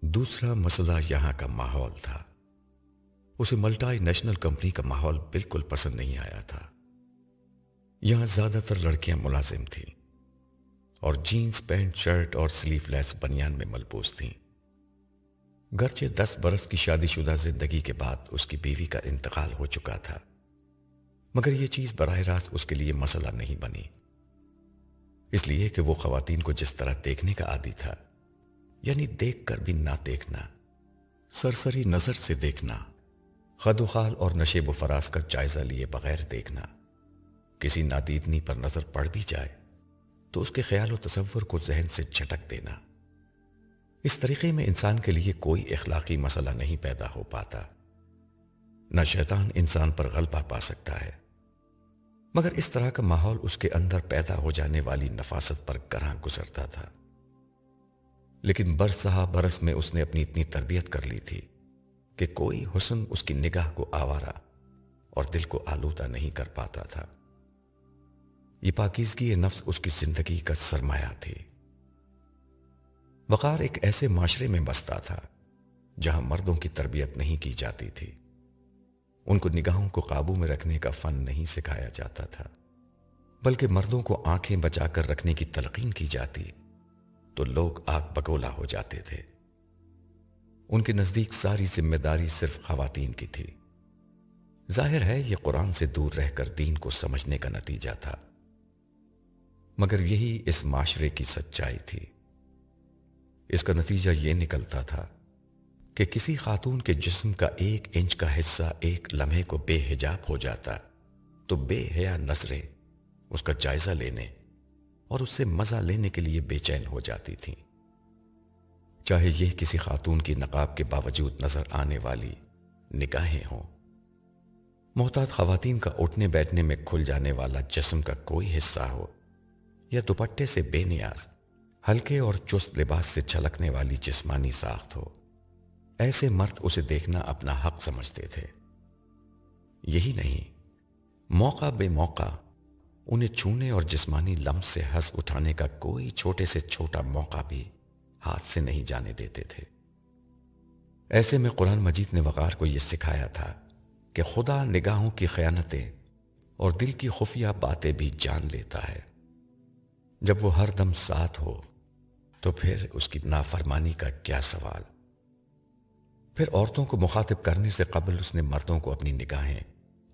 دوسرا مسئلہ یہاں کا ماحول تھا۔ اسے ملٹائی نیشنل کمپنی کا ماحول بالکل پسند نہیں آیا تھا۔ یہاں زیادہ تر لڑکیاں ملازم تھیں اور جینز پینٹ شرٹ اور سلیو لیس بنیان میں ملبوس تھیں۔ گرچہ 10 برس کی شادی شدہ زندگی کے بعد اس کی بیوی کا انتقال ہو چکا تھا، مگر یہ چیز براہ راست اس کے لیے مسئلہ نہیں بنی، اس لیے کہ وہ خواتین کو جس طرح دیکھنے کا عادی تھا، یعنی دیکھ کر بھی نہ دیکھنا، سرسری نظر سے دیکھنا، خد و خال اور نشیب و فراز کا جائزہ لیے بغیر دیکھنا، کسی نادیدنی پر نظر پڑ بھی جائے تو اس کے خیال و تصور کو ذہن سے جھٹک دینا، اس طریقے میں انسان کے لیے کوئی اخلاقی مسئلہ نہیں پیدا ہو پاتا، نہ شیطان انسان پر غلبہ پا سکتا ہے، مگر اس طرح کا ماحول اس کے اندر پیدا ہو جانے والی نفاست پر گراں گزرتا تھا۔ لیکن برسہ برس میں اس نے اپنی اتنی تربیت کر لی تھی کہ کوئی حسن اس کی نگاہ کو آوارہ اور دل کو آلودہ نہیں کر پاتا تھا۔ یہ پاکیزگی نفس اس کی زندگی کا سرمایہ تھی۔ وقار ایک ایسے معاشرے میں بستا تھا جہاں مردوں کی تربیت نہیں کی جاتی تھی، ان کو نگاہوں کو قابو میں رکھنے کا فن نہیں سکھایا جاتا تھا، بلکہ مردوں کو آنکھیں بچا کر رکھنے کی تلقین کی جاتی تو لوگ آگ بگولا ہو جاتے تھے۔ ان کے نزدیک ساری ذمہ داری صرف خواتین کی تھی۔ ظاہر ہے یہ قرآن سے دور رہ کر دین کو سمجھنے کا نتیجہ تھا، مگر یہی اس معاشرے کی سچائی تھی۔ اس کا نتیجہ یہ نکلتا تھا کہ کسی خاتون کے جسم کا 1 انچ کا حصہ ایک لمحے کو بے حجاب ہو جاتا تو بے حیا نظریں اس کا جائزہ لینے اور اس سے مزہ لینے کے لیے بے چین ہو جاتی تھیں، چاہے یہ کسی خاتون کی نقاب کے باوجود نظر آنے والی نگاہیں ہوں، محتاط خواتین کا اٹھنے بیٹھنے میں کھل جانے والا جسم کا کوئی حصہ ہو، یا دوپٹے سے بے نیاز ہلکے اور چست لباس سے چھلکنے والی جسمانی ساخت ہو، ایسے مرد اسے دیکھنا اپنا حق سمجھتے تھے۔ یہی نہیں، موقع بے موقع انہیں چھونے اور جسمانی لمس سے ہنس اٹھانے کا کوئی چھوٹے سے چھوٹا موقع بھی ہاتھ سے نہیں جانے دیتے تھے۔ ایسے میں قرآن مجید نے وقار کو یہ سکھایا تھا کہ خدا نگاہوں کی خیانتیں اور دل کی خفیہ باتیں بھی جان لیتا ہے۔ جب وہ ہر دم ساتھ ہو تو پھر اس کی نافرمانی کا کیا سوال۔ پھر عورتوں کو مخاطب کرنے سے قبل اس نے مردوں کو اپنی نگاہیں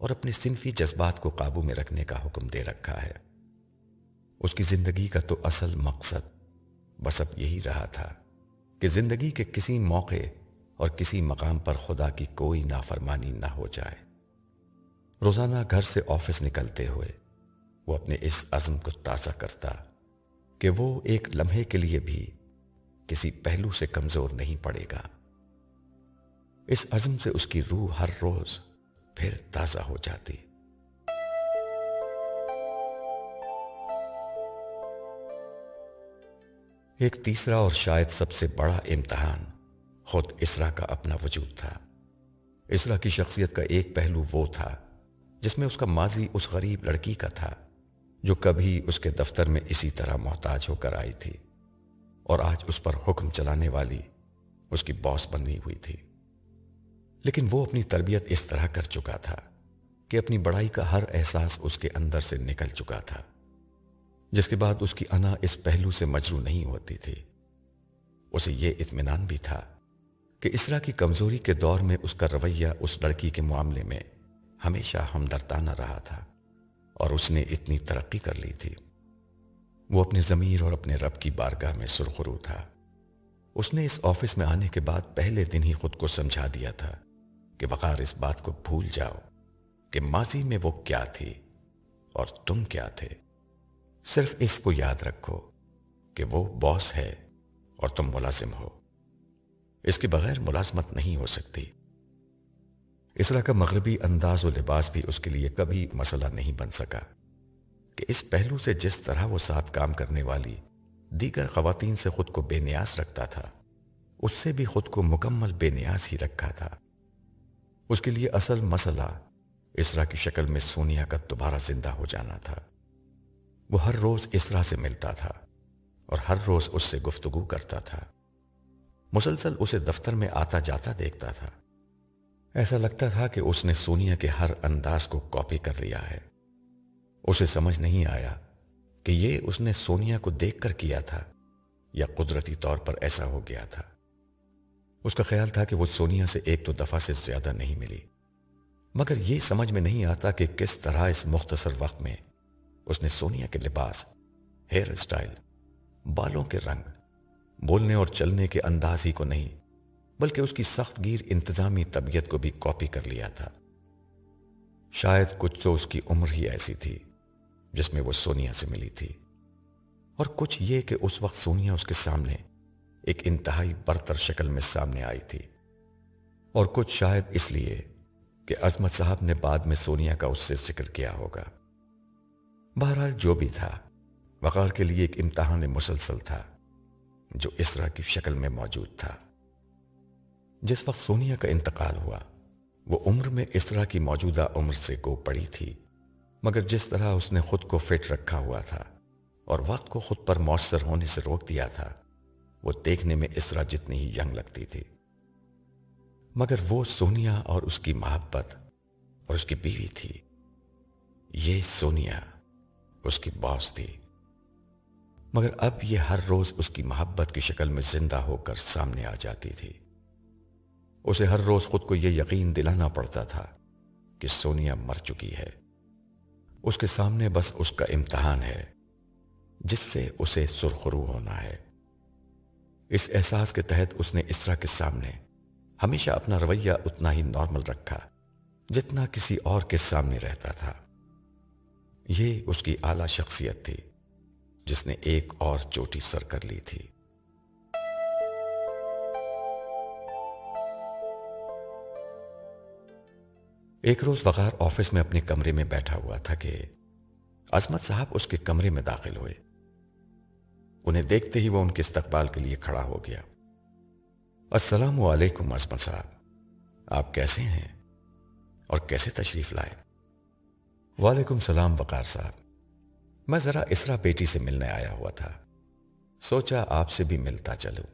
اور اپنے صنفی جذبات کو قابو میں رکھنے کا حکم دے رکھا ہے۔ اس کی زندگی کا تو اصل مقصد بس اب یہی رہا تھا کہ زندگی کے کسی موقع اور کسی مقام پر خدا کی کوئی نافرمانی نہ ہو جائے۔ روزانہ گھر سے آفس نکلتے ہوئے وہ اپنے اس عزم کو تازہ کرتا کہ وہ ایک لمحے کے لیے بھی کسی پہلو سے کمزور نہیں پڑے گا۔ اس عزم سے اس کی روح ہر روز پھر تازہ ہو جاتی۔ ایک تیسرا اور شاید سب سے بڑا امتحان خود اسرا کا اپنا وجود تھا۔ اسرا کی شخصیت کا ایک پہلو وہ تھا جس میں اس کا ماضی اس غریب لڑکی کا تھا جو کبھی اس کے دفتر میں اسی طرح محتاج ہو کر آئی تھی اور آج اس پر حکم چلانے والی اس کی باس بنی ہوئی تھی۔ لیکن وہ اپنی تربیت اس طرح کر چکا تھا کہ اپنی بڑائی کا ہر احساس اس کے اندر سے نکل چکا تھا، جس کے بعد اس کی انا اس پہلو سے مجروح نہیں ہوتی تھی۔ اسے یہ اطمینان بھی تھا کہ اسرا کی کمزوری کے دور میں اس کا رویہ اس لڑکی کے معاملے میں ہمیشہ ہمدردانہ رہا تھا اور اس نے اتنی ترقی کر لی تھی۔ وہ اپنے ضمیر اور اپنے رب کی بارگاہ میں سرخرو تھا۔ اس نے اس آفس میں آنے کے بعد پہلے دن ہی خود کو سمجھا دیا تھا کہ وقار اس بات کو بھول جاؤ کہ ماضی میں وہ کیا تھی اور تم کیا تھے، صرف اس کو یاد رکھو کہ وہ باس ہے اور تم ملازم ہو، اس کے بغیر ملازمت نہیں ہو سکتی۔ اسرا کا مغربی انداز و لباس بھی اس کے لیے کبھی مسئلہ نہیں بن سکا کہ اس پہلو سے جس طرح وہ ساتھ کام کرنے والی دیگر خواتین سے خود کو بے نیاز رکھتا تھا، اس سے بھی خود کو مکمل بے نیاز ہی رکھا تھا۔ اس کے لیے اصل مسئلہ اسرا کی شکل میں سونیا کا دوبارہ زندہ ہو جانا تھا۔ وہ ہر روز اسرا سے ملتا تھا اور ہر روز اس سے گفتگو کرتا تھا۔ مسلسل اسے دفتر میں آتا جاتا دیکھتا تھا۔ ایسا لگتا تھا کہ اس نے سونیا کے ہر انداز کو کاپی کر لیا ہے۔ اسے سمجھ نہیں آیا کہ یہ اس نے سونیا کو دیکھ کر کیا تھا یا قدرتی طور پر ایسا ہو گیا تھا۔ اس کا خیال تھا کہ وہ سونیا سے ایک دو دفعہ سے زیادہ نہیں ملی، مگر یہ سمجھ میں نہیں آتا کہ کس طرح اس مختصر وقت میں اس نے سونیا کے لباس، ہیئر اسٹائل، بالوں کے رنگ، بولنے اور چلنے کے انداز ہی کو نہیں بلکہ اس کی سخت گیر انتظامی طبیعت کو بھی کاپی کر لیا تھا۔ شاید کچھ تو اس کی عمر ہی ایسی تھی جس میں وہ سونیا سے ملی تھی، اور کچھ یہ کہ اس وقت سونیا اس کے سامنے ایک انتہائی برتر شکل میں سامنے آئی تھی، اور کچھ شاید اس لیے کہ عظمت صاحب نے بعد میں سونیا کا اس سے ذکر کیا ہوگا۔ بہرحال جو بھی تھا، وقار کے لیے ایک امتحان مسلسل تھا جو اسرا کی شکل میں موجود تھا۔ جس وقت سونیا کا انتقال ہوا وہ عمر میں اسرا کی موجودہ عمر سے گو پڑی تھی، مگر جس طرح اس نے خود کو فٹ رکھا ہوا تھا اور وقت کو خود پر مؤثر ہونے سے روک دیا تھا، وہ دیکھنے میں اسرا جتنی ہی ینگ لگتی تھی۔ مگر وہ سونیا اور اس کی محبت اور اس کی بیوی تھی۔ یہ سونیا اس کی باس تھی، مگر اب یہ ہر روز اس کی محبت کی شکل میں زندہ ہو کر سامنے آ جاتی تھی۔ اسے ہر روز خود کو یہ یقین دلانا پڑتا تھا کہ سونیا مر چکی ہے۔ اس کے سامنے بس اس کا امتحان ہے جس سے اسے سرخرو ہونا ہے۔ اس احساس کے تحت اس نے اسرا کے سامنے ہمیشہ اپنا رویہ اتنا ہی نارمل رکھا جتنا کسی اور کے سامنے رہتا تھا۔ یہ اس کی اعلیٰ شخصیت تھی جس نے ایک اور چوٹی سر کر لی تھی۔ ایک روز وقار آفس میں اپنے کمرے میں بیٹھا ہوا تھا کہ عظمت صاحب اس کے کمرے میں داخل ہوئے۔ انہیں دیکھتے ہی وہ ان کے استقبال کے لیے کھڑا ہو گیا۔ السلام علیکم عظمت صاحب، آپ کیسے ہیں اور کیسے تشریف لائے؟ وعلیکم السلام وقار صاحب، میں ذرا اسرا بیٹی سے ملنے آیا ہوا تھا، سوچا آپ سے بھی ملتا چلوں۔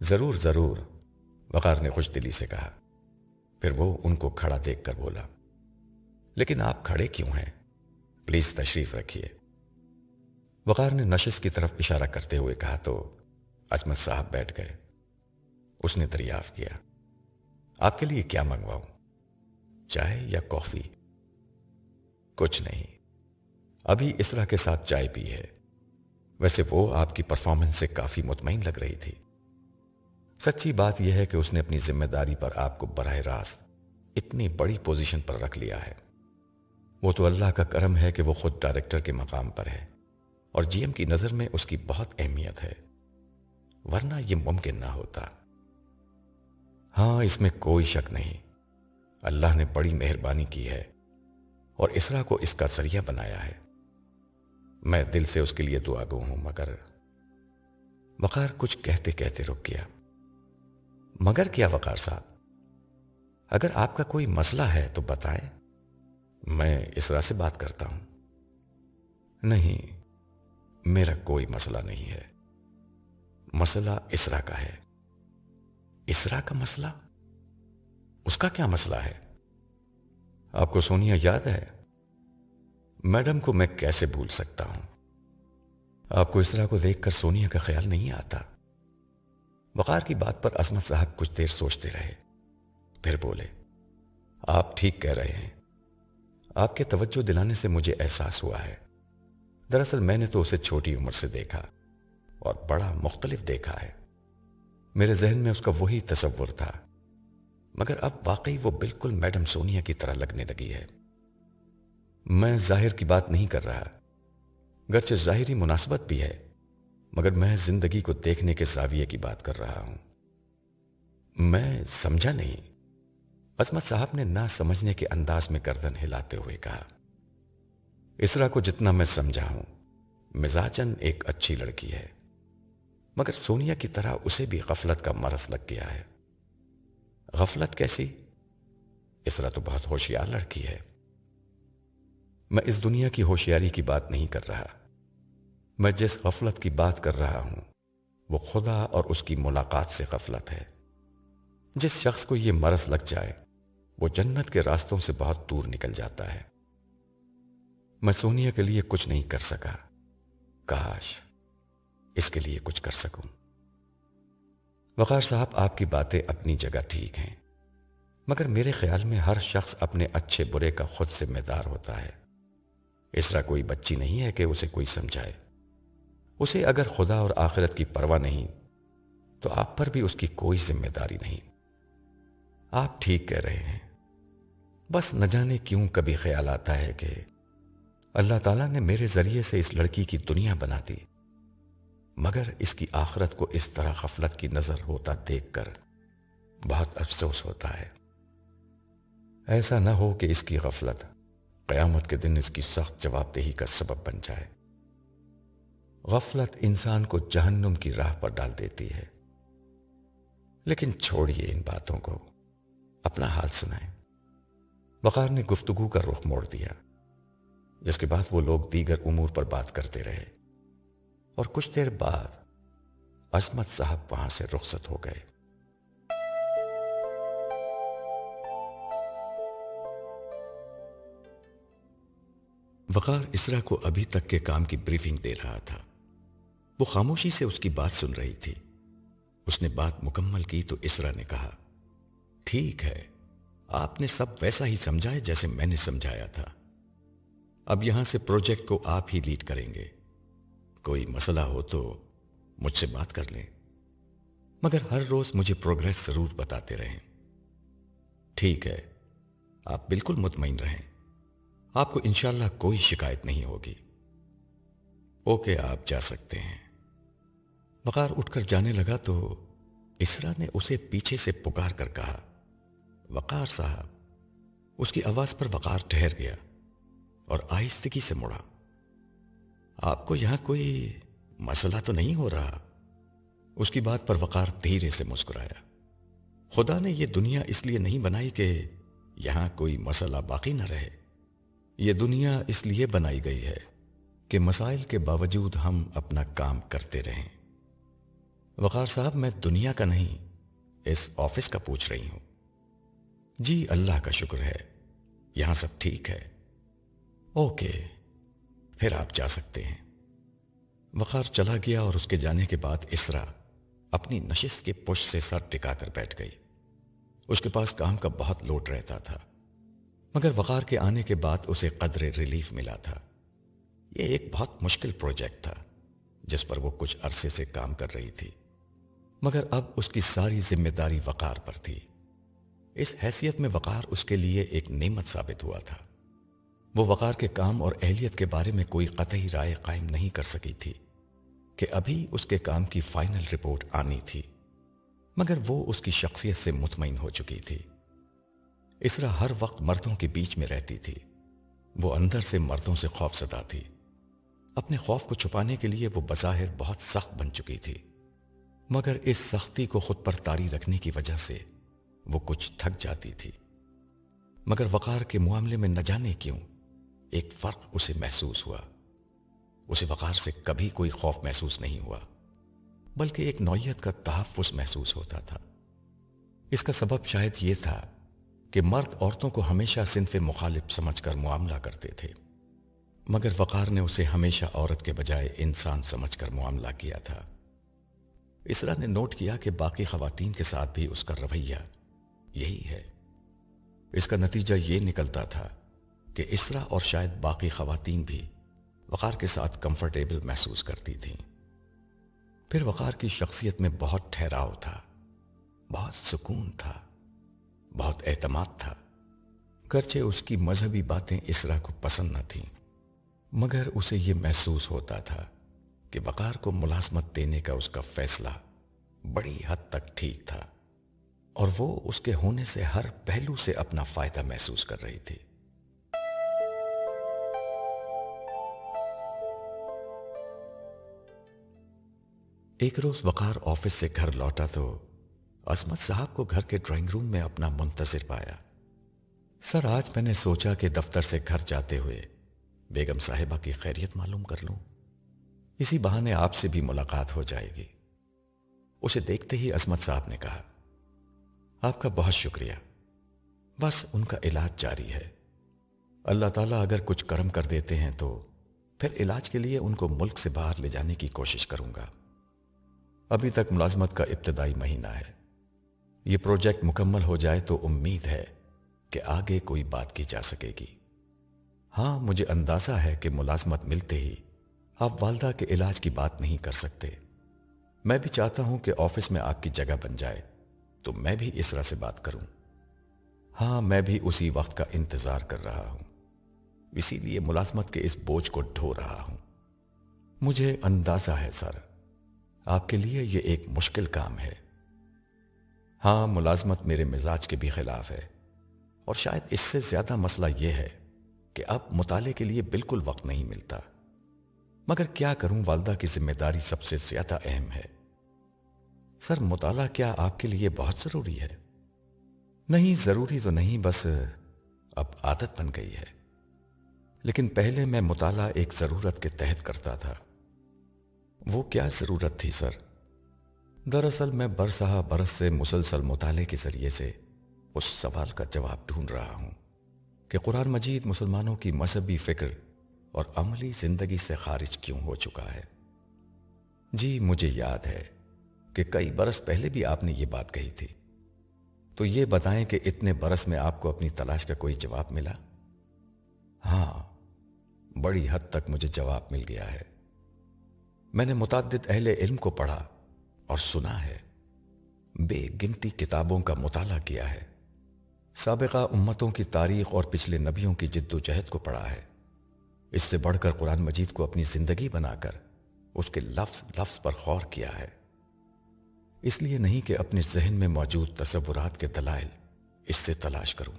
ضرور ضرور، وقار نے خوش دلی سے کہا۔ پھر وہ ان کو کھڑا دیکھ کر بولا، لیکن آپ کھڑے کیوں ہیں؟ پلیز تشریف رکھیے۔ وقار نے نشست کی طرف اشارہ کرتے ہوئے کہا تو عظمت صاحب بیٹھ گئے۔ اس نے دریافت کیا، آپ کے لیے کیا منگواؤں؟ چائے یا کافی؟ کچھ نہیں، ابھی اسرا کے ساتھ چائے پی ہے۔ ویسے وہ آپ کی پرفارمنس سے کافی مطمئن لگ رہی تھی۔ سچی بات یہ ہے کہ اس نے اپنی ذمہ داری پر آپ کو براہ راست اتنی بڑی پوزیشن پر رکھ لیا ہے۔ وہ تو اللہ کا کرم ہے کہ وہ خود ڈائریکٹر کے مقام پر ہے اور جی ایم کی نظر میں اس کی بہت اہمیت ہے، ورنہ یہ ممکن نہ ہوتا۔ ہاں، اس میں کوئی شک نہیں، اللہ نے بڑی مہربانی کی ہے اور اسرا کو اس کا ذریعہ بنایا ہے۔ میں دل سے اس کے لیے دعا گو ہوں۔ مگر وقار کچھ کہتے کہتے رک گیا۔ مگر کیا وقار صاحب؟ اگر آپ کا کوئی مسئلہ ہے تو بتائیں، میں اسرا سے بات کرتا ہوں۔ نہیں، میرا کوئی مسئلہ نہیں ہے، مسئلہ اسرا کا ہے۔ اسرا کا مسئلہ؟ اس کا کیا مسئلہ ہے؟ آپ کو سونیا یاد ہے؟ میڈم کو میں کیسے بھول سکتا ہوں؟ آپ کو اسرا کو دیکھ کر سونیا کا خیال نہیں آتا؟ وقار کی بات پر عظمت صاحب کچھ دیر سوچتے رہے، پھر بولے، آپ ٹھیک کہہ رہے ہیں۔ آپ کے توجہ دلانے سے مجھے احساس ہوا ہے۔ دراصل میں نے تو اسے چھوٹی عمر سے دیکھا اور بڑا مختلف دیکھا ہے۔ میرے ذہن میں اس کا وہی تصور تھا، مگر اب واقعی وہ بالکل میڈم سونیا کی طرح لگنے لگی ہے۔ میں ظاہر کی بات نہیں کر رہا، گرچہ ظاہری مناسبت بھی ہے، مگر میں زندگی کو دیکھنے کے زاویے کی بات کر رہا ہوں۔ میں سمجھا نہیں، عظمت صاحب نے نہ سمجھنے کے انداز میں گردن ہلاتے ہوئے کہا۔ اسرا کو جتنا میں سمجھا ہوں، مزاجن ایک اچھی لڑکی ہے، مگر سونیا کی طرح اسے بھی غفلت کا مرض لگ گیا ہے۔ غفلت کیسی؟ اسرا تو بہت ہوشیار لڑکی ہے۔ میں اس دنیا کی ہوشیاری کی بات نہیں کر رہا، میں جس غفلت کی بات کر رہا ہوں وہ خدا اور اس کی ملاقات سے غفلت ہے۔ جس شخص کو یہ مرض لگ جائے وہ جنت کے راستوں سے بہت دور نکل جاتا ہے۔ میں سونیا کے لیے کچھ نہیں کر سکا، کاش اس کے لیے کچھ کر سکوں۔ وقار صاحب، آپ کی باتیں اپنی جگہ ٹھیک ہیں، مگر میرے خیال میں ہر شخص اپنے اچھے برے کا خود ذمہ دار ہوتا ہے۔ اسرا کوئی بچی نہیں ہے کہ اسے کوئی سمجھائے۔ اسے اگر خدا اور آخرت کی پرواہ نہیں تو آپ پر بھی اس کی کوئی ذمہ داری نہیں۔ آپ ٹھیک کہہ رہے ہیں، بس نہ جانے کیوں کبھی خیال آتا ہے کہ اللہ تعالیٰ نے میرے ذریعے سے اس لڑکی کی دنیا بنا دی، مگر اس کی آخرت کو اس طرح غفلت کی نظر ہوتا دیکھ کر بہت افسوس ہوتا ہے۔ ایسا نہ ہو کہ اس کی غفلت قیامت کے دن اس کی سخت جواب دہی کا سبب بن جائے۔ غفلت انسان کو جہنم کی راہ پر ڈال دیتی ہے۔ لیکن چھوڑیے ان باتوں کو، اپنا حال سنائیں۔ وقار نے گفتگو کا رخ موڑ دیا، جس کے بعد وہ لوگ دیگر امور پر بات کرتے رہے اور کچھ دیر بعد عصمت صاحب وہاں سے رخصت ہو گئے۔ وقار اسرا کو ابھی تک کے کام کی بریفنگ دے رہا تھا۔ وہ خاموشی سے اس کی بات سن رہی تھی۔ اس نے بات مکمل کی تو اسرا نے کہا، ٹھیک ہے، آپ نے سب ویسا ہی سمجھا ہے جیسے میں نے سمجھایا تھا۔ اب یہاں سے پروجیکٹ کو آپ ہی لیڈ کریں گے۔ کوئی مسئلہ ہو تو مجھ سے بات کر لیں، مگر ہر روز مجھے پروگریس ضرور بتاتے رہیں۔ ٹھیک ہے، آپ بالکل مطمئن رہیں، آپ کو انشاءاللہ کوئی شکایت نہیں ہوگی۔ اوکے، آپ جا سکتے ہیں۔ وقار اٹھ کر جانے لگا تو اسرا نے اسے پیچھے سے پکار کر کہا، وقار صاحب۔ اس کی آواز پر وقار ٹھہر گیا اور آہستگی سے مڑا۔ آپ کو یہاں کوئی مسئلہ تو نہیں ہو رہا؟ اس کی بات پر وقار دھیرے سے مسکرایا۔ خدا نے یہ دنیا اس لیے نہیں بنائی کہ یہاں کوئی مسئلہ باقی نہ رہے۔ یہ دنیا اس لیے بنائی گئی ہے کہ مسائل کے باوجود ہم اپنا کام کرتے رہیں۔ وقار صاحب، میں دنیا کا نہیں، اس آفس کا پوچھ رہی ہوں۔ جی اللہ کا شکر ہے، یہاں سب ٹھیک ہے۔ اوکے، پھر آپ جا سکتے ہیں۔ وقار چلا گیا اور اس کے جانے کے بعد اسرا اپنی نشست کے پشت سے سر ٹکا کر بیٹھ گئی۔ اس کے پاس کام کا بہت لوڈ رہتا تھا، مگر وقار کے آنے کے بعد اسے قدر ریلیف ملا تھا۔ یہ ایک بہت مشکل پروجیکٹ تھا جس پر وہ کچھ عرصے سے کام کر رہی تھی، مگر اب اس کی ساری ذمہ داری وقار پر تھی۔ اس حیثیت میں وقار اس کے لیے ایک نعمت ثابت ہوا تھا۔ وہ وقار کے کام اور اہلیت کے بارے میں کوئی قطعی رائے قائم نہیں کر سکی تھی کہ ابھی اس کے کام کی فائنل رپورٹ آنی تھی، مگر وہ اس کی شخصیت سے مطمئن ہو چکی تھی۔ اسرا ہر وقت مردوں کے بیچ میں رہتی تھی۔ وہ اندر سے مردوں سے خوف زدہ تھی۔ اپنے خوف کو چھپانے کے لیے وہ بظاہر بہت سخت بن چکی تھی، مگر اس سختی کو خود پر طاری رکھنے کی وجہ سے وہ کچھ تھک جاتی تھی۔ مگر وقار کے معاملے میں نہ جانے کیوں ایک فرق اسے محسوس ہوا۔ اسے وقار سے کبھی کوئی خوف محسوس نہیں ہوا، بلکہ ایک نوعیت کا تحفظ محسوس ہوتا تھا۔ اس کا سبب شاید یہ تھا کہ مرد عورتوں کو ہمیشہ صنف مخالف سمجھ کر معاملہ کرتے تھے، مگر وقار نے اسے ہمیشہ عورت کے بجائے انسان سمجھ کر معاملہ کیا تھا۔ اسرا نے نوٹ کیا کہ باقی خواتین کے ساتھ بھی اس کا رویہ یہی ہے۔ اس کا نتیجہ یہ نکلتا تھا کہ اسرا اور شاید باقی خواتین بھی وقار کے ساتھ کمفرٹیبل محسوس کرتی تھیں۔ پھر وقار کی شخصیت میں بہت ٹھہراؤ تھا، بہت سکون تھا، بہت اعتماد تھا۔ گرچہ اس کی مذہبی باتیں اسرا کو پسند نہ تھیں، مگر اسے یہ محسوس ہوتا تھا کہ وقار کو ملازمت دینے کا اس کا فیصلہ بڑی حد تک ٹھیک تھا، اور وہ اس کے ہونے سے ہر پہلو سے اپنا فائدہ محسوس کر رہی تھی۔ ایک روز وقار آفس سے گھر لوٹا تو عصمت صاحب کو گھر کے ڈرائنگ روم میں اپنا منتظر پایا۔ سر، آج میں نے سوچا کہ دفتر سے گھر جاتے ہوئے بیگم صاحبہ کی خیریت معلوم کر لوں، اسی بہانے آپ سے بھی ملاقات ہو جائے گی۔ اسے دیکھتے ہی عصمت صاحب نے کہا، آپ کا بہت شکریہ، بس ان کا علاج جاری ہے، اللہ تعالیٰ اگر کچھ کرم کر دیتے ہیں تو پھر علاج کے لیے ان کو ملک سے باہر لے جانے کی کوشش کروں گا۔ ابھی تک ملازمت کا ابتدائی مہینہ ہے، یہ پروجیکٹ مکمل ہو جائے تو امید ہے کہ آگے کوئی بات کی جا سکے گی۔ ہاں، مجھے اندازہ ہے کہ ملازمت ملتے ہی آپ والدہ کے علاج کی بات نہیں کر سکتے۔ میں بھی چاہتا ہوں کہ آفس میں آپ کی جگہ بن جائے تو میں بھی اس طرح سے بات کروں۔ ہاں، میں بھی اسی وقت کا انتظار کر رہا ہوں، اسی لیے ملازمت کے اس بوجھ کو ڈھو رہا ہوں۔ مجھے اندازہ ہے سر، آپ کے لیے یہ ایک مشکل کام ہے۔ ہاں، ملازمت میرے مزاج کے بھی خلاف ہے، اور شاید اس سے زیادہ مسئلہ یہ ہے کہ اب مطالعے کے لیے بالکل وقت نہیں ملتا، مگر کیا کروں، والدہ کی ذمہ داری سب سے زیادہ اہم ہے۔ سر، مطالعہ کیا آپ کے لیے بہت ضروری ہے؟ نہیں، ضروری تو نہیں، بس اب عادت بن گئی ہے، لیکن پہلے میں مطالعہ ایک ضرورت کے تحت کرتا تھا۔ وہ کیا ضرورت تھی سر؟ دراصل میں برسہ برس سے مسلسل مطالعے کے ذریعے سے اس سوال کا جواب ڈھونڈ رہا ہوں کہ قرآن مجید مسلمانوں کی مذہبی فکر اور عملی زندگی سے خارج کیوں ہو چکا ہے۔ جی، مجھے یاد ہے کہ کئی برس پہلے بھی آپ نے یہ بات کہی تھی، تو یہ بتائیں کہ اتنے برس میں آپ کو اپنی تلاش کا کوئی جواب ملا؟ ہاں، بڑی حد تک مجھے جواب مل گیا ہے۔ میں نے متعدد اہل علم کو پڑھا اور سنا ہے، بے گنتی کتابوں کا مطالعہ کیا ہے، سابقہ امتوں کی تاریخ اور پچھلے نبیوں کی جد و جہد کو پڑھا ہے، اس سے بڑھ کر قرآن مجید کو اپنی زندگی بنا کر اس کے لفظ لفظ پر غور کیا ہے۔ اس لیے نہیں کہ اپنے ذہن میں موجود تصورات کے دلائل اس سے تلاش کروں،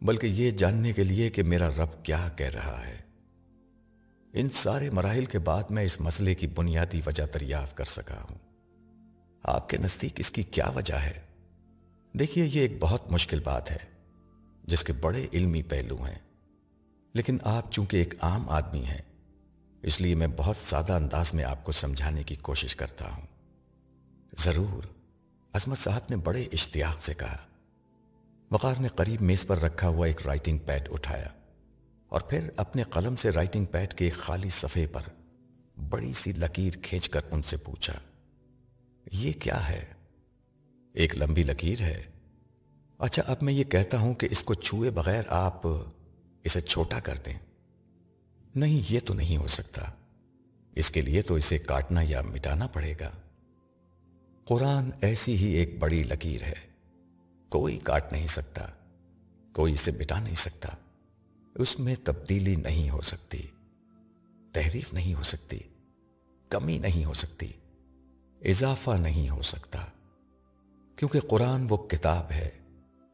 بلکہ یہ جاننے کے لیے کہ میرا رب کیا کہہ رہا ہے۔ ان سارے مراحل کے بعد میں اس مسئلے کی بنیادی وجہ دریافت کر سکا ہوں۔ آپ کے نزدیک اس کی کیا وجہ ہے؟ دیکھیے، یہ ایک بہت مشکل بات ہے جس کے بڑے علمی پہلو ہیں، لیکن آپ چونکہ ایک عام آدمی ہیں، اس لیے میں بہت سادہ انداز میں آپ کو سمجھانے کی کوشش کرتا ہوں۔ ضرور، عصمت صاحب نے بڑے اشتیاق سے کہا۔ وقار نے قریب میز پر رکھا ہوا ایک رائٹنگ پیڈ اٹھایا اور پھر اپنے قلم سے رائٹنگ پیڈ کے ایک خالی صفحے پر بڑی سی لکیر کھینچ کر ان سے پوچھا، یہ کیا ہے؟ ایک لمبی لکیر ہے؟ اچھا، اب میں یہ کہتا ہوں کہ اس کو چھوئے بغیر آپ اسے چھوٹا کر دیں۔ نہیں، یہ تو نہیں ہو سکتا، اس کے لیے تو اسے کاٹنا یا مٹانا پڑے گا۔ قرآن ایسی ہی ایک بڑی لکیر ہے، کوئی کاٹ نہیں سکتا، کوئی اسے مٹا نہیں سکتا، اس میں تبدیلی نہیں ہو سکتی، تحریف نہیں ہو سکتی، کمی نہیں ہو سکتی، اضافہ نہیں ہو سکتا، کیونکہ قرآن وہ کتاب ہے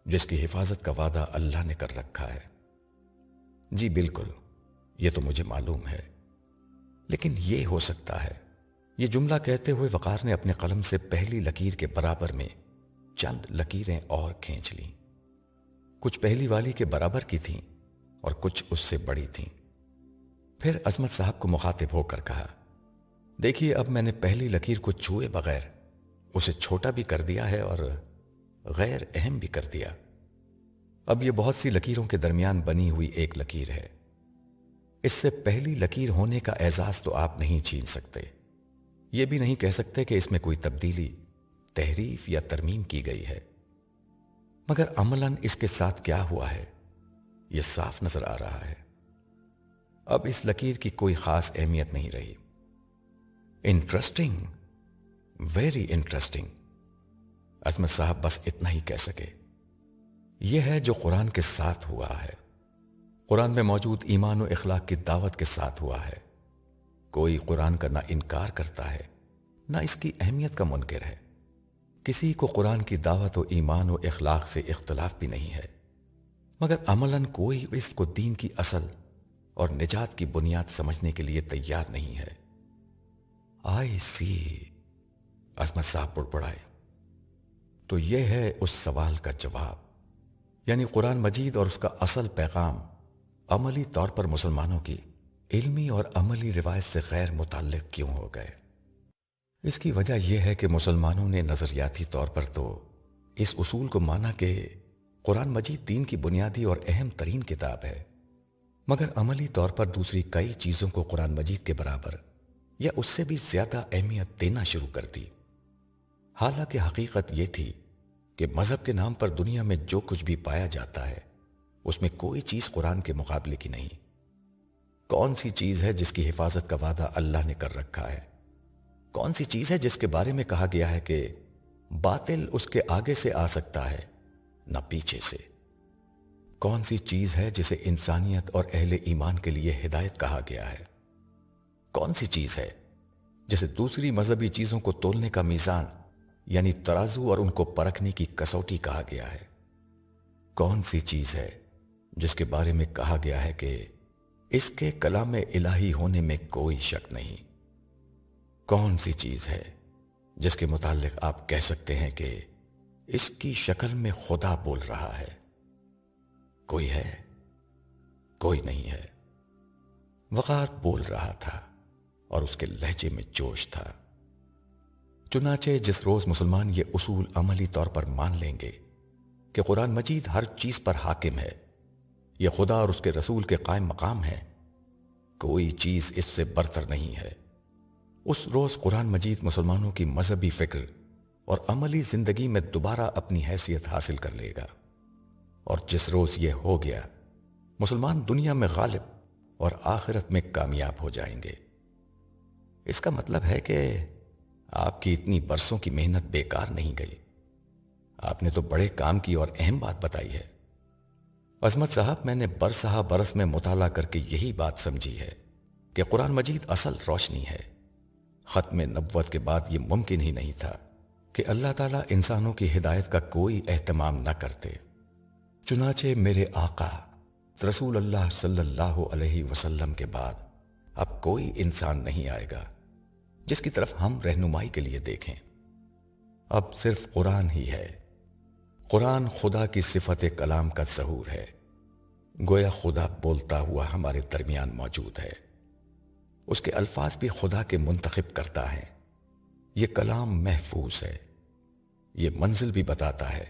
جس کی حفاظت کا وعدہ اللہ نے کر رکھا ہے۔ جی بالکل، یہ تو مجھے معلوم ہے، لیکن یہ ہو سکتا ہے۔ یہ جملہ کہتے ہوئے وقار نے اپنے قلم سے پہلی لکیر کے برابر میں چند لکیریں اور کھینچ لیں، کچھ پہلی والی کے برابر کی تھیں اور کچھ اس سے بڑی تھیں۔ پھر عصمت صاحب کو مخاطب ہو کر کہا، دیکھیے، اب میں نے پہلی لکیر کو چھوئے بغیر اسے چھوٹا بھی کر دیا ہے اور غیر اہم بھی کر دیا۔ اب یہ بہت سی لکیروں کے درمیان بنی ہوئی ایک لکیر ہے، اس سے پہلی لکیر ہونے کا اعزاز تو آپ نہیں چھین سکتے، یہ بھی نہیں کہہ سکتے کہ اس میں کوئی تبدیلی، تحریف یا ترمیم کی گئی ہے، مگر عملاً اس کے ساتھ کیا ہوا ہے یہ صاف نظر آ رہا ہے۔ اب اس لکیر کی کوئی خاص اہمیت نہیں رہی۔ Interesting, very interesting. عصمت صاحب بس اتنا ہی کہہ سکے۔ یہ ہے جو قرآن کے ساتھ ہوا ہے، قرآن میں موجود ایمان و اخلاق کی دعوت کے ساتھ ہوا ہے۔ کوئی قرآن کا نہ انکار کرتا ہے، نہ اس کی اہمیت کا منکر ہے۔ کسی کو قرآن کی دعوت و ایمان و اخلاق سے اختلاف بھی نہیں ہے، مگر عملاً کوئی اس کو دین کی اصل اور نجات کی بنیاد سمجھنے کے لیے تیار نہیں ہے۔ آئی سی، عصمت صاحب بڑبڑائے۔ تو یہ ہے اس سوال کا جواب، یعنی قرآن مجید اور اس کا اصل پیغام عملی طور پر مسلمانوں کی علمی اور عملی روایت سے غیر متعلق کیوں ہو گئے؟ اس کی وجہ یہ ہے کہ مسلمانوں نے نظریاتی طور پر تو اس اصول کو مانا کہ قرآن مجید دین کی بنیادی اور اہم ترین کتاب ہے، مگر عملی طور پر دوسری کئی چیزوں کو قرآن مجید کے برابر یا اس سے بھی زیادہ اہمیت دینا شروع کر دی۔ حالانکہ حقیقت یہ تھی کہ مذہب کے نام پر دنیا میں جو کچھ بھی پایا جاتا ہے اس میں کوئی چیز قرآن کے مقابلے کی نہیں۔ کون سی چیز ہے جس کی حفاظت کا وعدہ اللہ نے کر رکھا ہے؟ کون سی چیز ہے جس کے بارے میں کہا گیا ہے کہ باطل اس کے آگے سے آ سکتا ہے نہ پیچھے سے؟ کون سی چیز ہے جسے انسانیت اور اہل ایمان کے لیے ہدایت کہا گیا ہے؟ کون سی چیز ہے جسے دوسری مذہبی چیزوں کو تولنے کا میزان یعنی ترازو اور ان کو پرکھنے کی کسوٹی کہا گیا ہے؟ کون سی چیز ہے جس کے بارے میں کہا گیا ہے کہ اس کے کلام الہی ہونے میں کوئی شک نہیں؟ کون سی چیز ہے جس کے متعلق آپ کہہ سکتے ہیں کہ اس کی شکل میں خدا بول رہا ہے؟ کوئی ہے؟ کوئی نہیں ہے۔ وقار بول رہا تھا اور اس کے لہجے میں جوش تھا۔ چنانچہ جس روز مسلمان یہ اصول عملی طور پر مان لیں گے کہ قرآن مجید ہر چیز پر حاکم ہے، یہ خدا اور اس کے رسول کے قائم مقام ہے، کوئی چیز اس سے برتر نہیں ہے، اس روز قرآن مجید مسلمانوں کی مذہبی فکر اور عملی زندگی میں دوبارہ اپنی حیثیت حاصل کر لے گا۔ اور جس روز یہ ہو گیا، مسلمان دنیا میں غالب اور آخرت میں کامیاب ہو جائیں گے۔ اس کا مطلب ہے کہ آپ کی اتنی برسوں کی محنت بیکار نہیں گئی، آپ نے تو بڑے کام کی اور اہم بات بتائی ہے۔ عظمت صاحب، میں نے برسہ برس میں مطالعہ کر کے یہی بات سمجھی ہے کہ قرآن مجید اصل روشنی ہے۔ ختم نبوت کے بعد یہ ممکن ہی نہیں تھا کہ اللہ تعالیٰ انسانوں کی ہدایت کا کوئی اہتمام نہ کرتے۔ چنانچہ میرے آقا رسول اللہ صلی اللہ علیہ وسلم کے بعد اب کوئی انسان نہیں آئے گا جس کی طرف ہم رہنمائی کے لیے دیکھیں۔ اب صرف قرآن ہی ہے۔ قرآن خدا کی صفت کلام کا ظہور ہے، گویا خدا بولتا ہوا ہمارے درمیان موجود ہے۔ اس کے الفاظ بھی خدا کے منتخب کرتا ہے۔ یہ کلام محفوظ ہے، یہ منزل بھی بتاتا ہے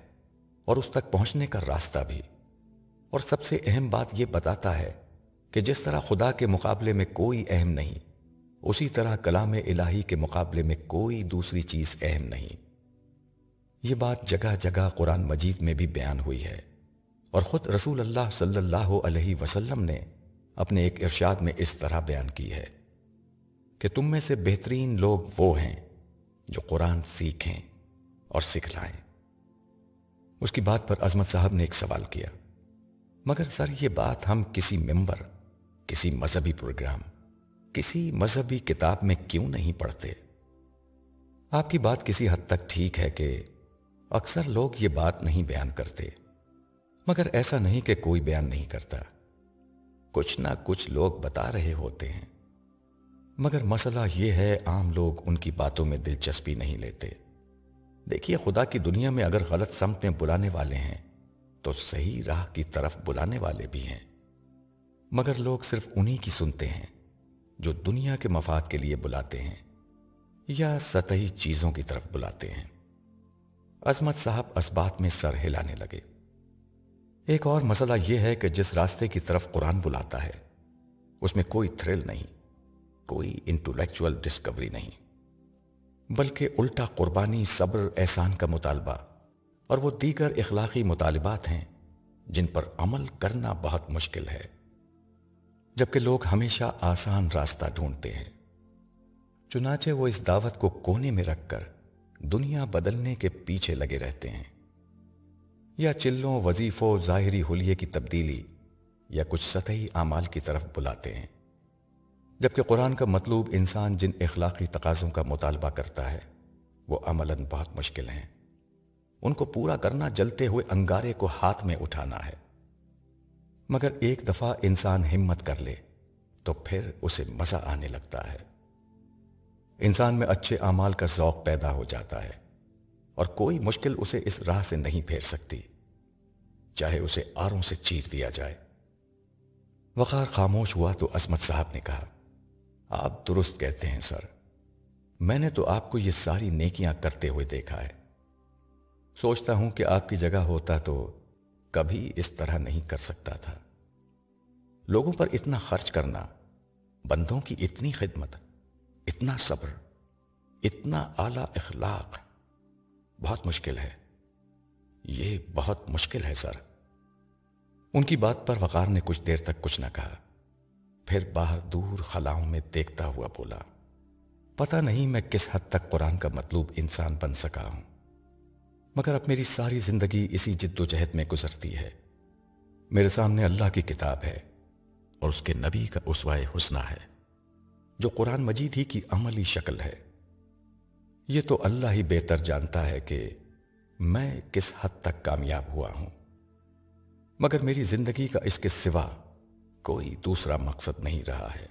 اور اس تک پہنچنے کا راستہ بھی، اور سب سے اہم بات یہ بتاتا ہے کہ جس طرح خدا کے مقابلے میں کوئی اہم نہیں، اسی طرح کلام الہی کے مقابلے میں کوئی دوسری چیز اہم نہیں۔ یہ بات جگہ جگہ قرآن مجید میں بھی بیان ہوئی ہے، اور خود رسول اللہ صلی اللہ علیہ وسلم نے اپنے ایک ارشاد میں اس طرح بیان کی ہے کہ تم میں سے بہترین لوگ وہ ہیں جو قرآن سیکھیں اور سکھلائیں۔ اس کی بات پر عظمت صاحب نے ایک سوال کیا، مگر سر یہ بات ہم کسی ممبر، کسی مذہبی پروگرام، کسی مذہبی کتاب میں کیوں نہیں پڑھتے؟ آپ کی بات کسی حد تک ٹھیک ہے کہ اکثر لوگ یہ بات نہیں بیان کرتے، مگر ایسا نہیں کہ کوئی بیان نہیں کرتا، کچھ نہ کچھ لوگ بتا رہے ہوتے ہیں، مگر مسئلہ یہ ہے عام لوگ ان کی باتوں میں دلچسپی نہیں لیتے۔ دیکھیے، خدا کی دنیا میں اگر غلط سمت میں بلانے والے ہیں تو صحیح راہ کی طرف بلانے والے بھی ہیں، مگر لوگ صرف انہی کی سنتے ہیں جو دنیا کے مفاد کے لیے بلاتے ہیں یا سطحی چیزوں کی طرف بلاتے ہیں۔ عظمت صاحب اس بات میں سر ہلانے لگے۔ ایک اور مسئلہ یہ ہے کہ جس راستے کی طرف قرآن بلاتا ہے اس میں کوئی تھرل نہیں، کوئی انٹلیکچول ڈسکوری نہیں، بلکہ الٹا قربانی، صبر، احسان کا مطالبہ اور وہ دیگر اخلاقی مطالبات ہیں جن پر عمل کرنا بہت مشکل ہے، جبکہ لوگ ہمیشہ آسان راستہ ڈھونڈتے ہیں۔ چنانچہ وہ اس دعوت کو کونے میں رکھ کر دنیا بدلنے کے پیچھے لگے رہتے ہیں، یا چلوں، وظیفوں، ظاہری حلیے کی تبدیلی یا کچھ سطحی اعمال کی طرف بلاتے ہیں، جبکہ قرآن کا مطلوب انسان جن اخلاقی تقاضوں کا مطالبہ کرتا ہے وہ عملاً بہت مشکل ہیں۔ ان کو پورا کرنا جلتے ہوئے انگارے کو ہاتھ میں اٹھانا ہے، مگر ایک دفعہ انسان ہمت کر لے تو پھر اسے مزہ آنے لگتا ہے۔ انسان میں اچھے اعمال کا ذوق پیدا ہو جاتا ہے اور کوئی مشکل اسے اس راہ سے نہیں پھیر سکتی، چاہے اسے آروں سے چیر دیا جائے۔ وقار خاموش ہوا تو عظمت صاحب نے کہا، آپ درست کہتے ہیں سر، میں نے تو آپ کو یہ ساری نیکیاں کرتے ہوئے دیکھا ہے. سوچتا ہوں کہ آپ کی جگہ ہوتا تو کبھی اس طرح نہیں کر سکتا تھا. لوگوں پر اتنا خرچ کرنا، بندوں کی اتنی خدمت، اتنا صبر، اتنا اعلی اخلاق بہت مشکل ہے. یہ بہت مشکل ہے سر. ان کی بات پر وقار نے کچھ دیر تک کچھ نہ کہا. پھر باہر دور خلاؤں میں دیکھتا ہوا بولا، پتہ نہیں میں کس حد تک قرآن کا مطلوب انسان بن سکا ہوں، مگر اب میری ساری زندگی اسی جد و جہد میں گزرتی ہے. میرے سامنے اللہ کی کتاب ہے اور اس کے نبی کا اسوہ حسنہ ہے جو قرآن مجید ہی کی عملی شکل ہے. یہ تو اللہ ہی بہتر جانتا ہے کہ میں کس حد تک کامیاب ہوا ہوں، مگر میری زندگی کا اس کے سوا کوئی دوسرا مقصد نہیں رہا ہے.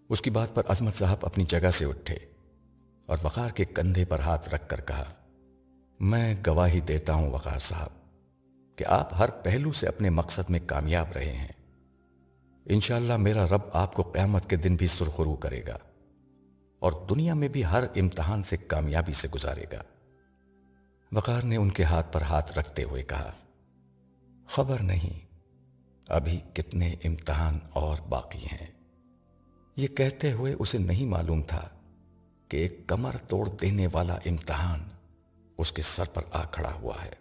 اس کی بات پر عظمت صاحب اپنی جگہ سے اٹھے اور وقار کے کندھے پر ہاتھ رکھ کر کہا، میں گواہی دیتا ہوں وقار صاحب کہ آپ ہر پہلو سے اپنے مقصد میں کامیاب رہے ہیں. انشاءاللہ میرا رب آپ کو قیامت کے دن بھی سرخرو کرے گا اور دنیا میں بھی ہر امتحان سے کامیابی سے گزارے گا. وقار نے ان کے ہاتھ پر ہاتھ رکھتے ہوئے کہا، خبر نہیں ابھی کتنے امتحان اور باقی ہیں. یہ کہتے ہوئے اسے نہیں معلوم تھا کہ ایک کمر توڑ دینے والا امتحان اس کے سر پر آ کھڑا ہوا ہے.